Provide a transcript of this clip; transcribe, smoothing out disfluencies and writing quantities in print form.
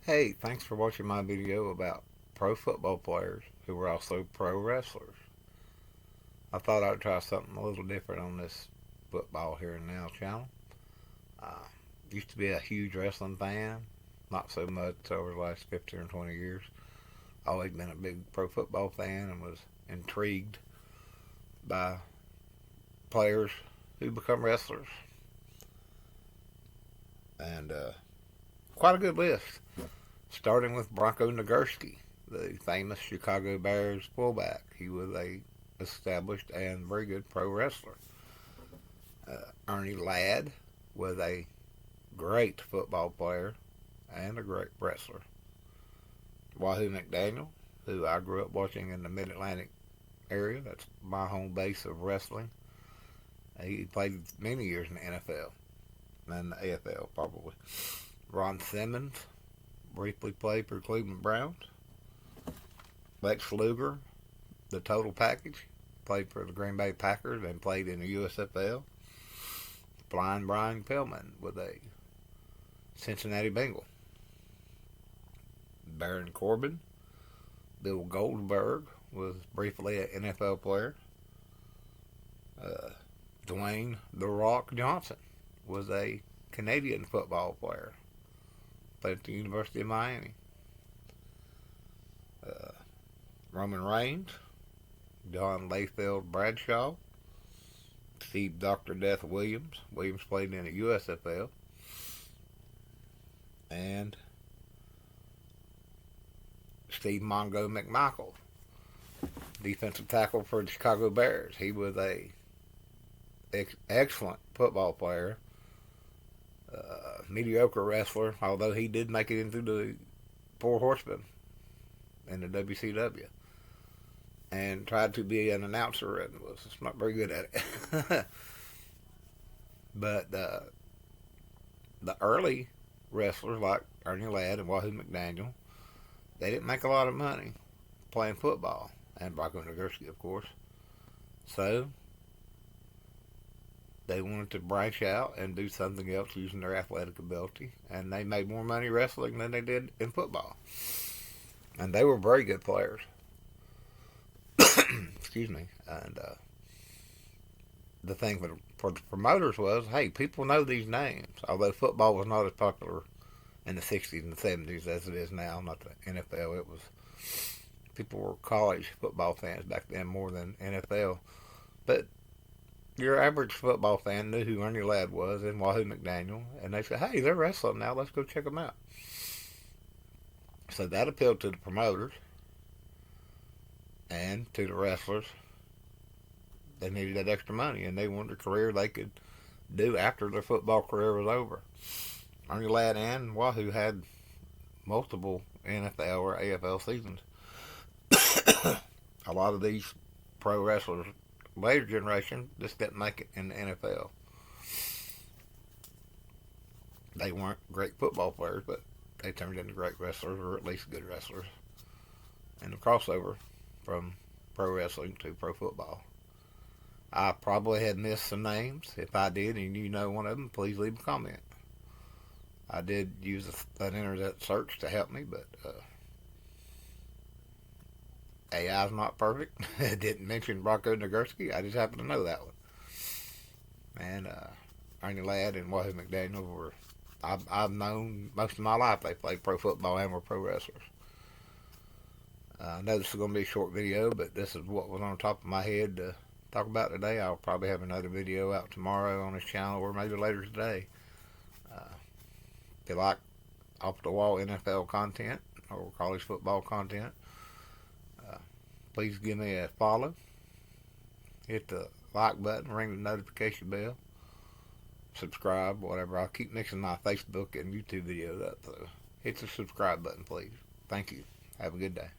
Hey, thanks for watching my video about pro football players who were also pro wrestlers. I thought I'd try something a little different on this football here and now channel. Uh, Used to be a huge wrestling fan, not so much over the last 15 or 20 years. Always been a big pro football fan and was intrigued by players who become wrestlers. And quite a good list, starting with Bronco Nagurski, the famous Chicago Bears fullback. He was a established and very good pro wrestler. Ernie Ladd was a great football player and a great wrestler. Wahoo McDaniel, who I grew up watching in the Mid-Atlantic area, that's my home base of wrestling. He played many years in the NFL and the AFL probably. Ron Simmons briefly played for Cleveland Browns. Lex Luger, the total package, played for the Green Bay Packers and played in the USFL. Flying Brian Pillman with a Cincinnati Bengal. Baron Corbin, Bill Goldberg was briefly an NFL player. Dwayne The Rock Johnson was a Canadian football player. Played at the University of Miami. Uh, Roman Reigns, John Layfield Bradshaw, Steve Dr. Death Williams. Williams played in the USFL. And Steve Mongo McMichael, defensive tackle for the Chicago Bears. He was a excellent football player, mediocre wrestler, although he did make it into the Four Horsemen in the WCW, and tried to be an announcer and was not very good at it. But the early wrestlers like Ernie Ladd and Wahoo McDaniel, they didn't make a lot of money playing football, and Bronco Nagurski, of course. So they wanted to branch out and do something else using their athletic ability, and they made more money wrestling than they did in football. And they were very good players. Excuse me. And the thing for the promoters was, hey, people know these names. Although football was not as popular in the 60s and the 70s as it is now, not the NFL. It was, people were college football fans back then more than NFL. But your average football fan knew who Ernie Ladd was and Wahoo McDaniel, and they said, hey, they're wrestling now, let's go check them out. So that appealed to the promoters and to the wrestlers. They needed that extra money, and they wanted a career they could do after their football career was over. Ernie Ladd and Wahoo had multiple NFL or AFL seasons. A lot of these pro wrestlers, later generation, just didn't make it in the NFL. They weren't great football players, but they turned into great wrestlers, or at least good wrestlers. And the crossover from pro wrestling to pro football. I probably had missed some names. If I did and you know one of them, please leave a comment. I did use an internet search to help me, but AI is not perfect. It didn't mention Bronco Nagurski. I just happened to know that one. And Ernie Ladd and Wahoo McDaniel were, I've known most of my life they played pro football and were pro wrestlers. I know this is going to be a short video, but this is what was on the top of my head to talk about today. I'll probably have another video out tomorrow on this channel or maybe later today. If you like off the wall NFL content or college football content, please give me a follow. Hit the like button, ring the notification bell, subscribe, whatever. I'll keep mixing my Facebook and YouTube videos up, so hit the subscribe button, please. Thank you. Have a good day.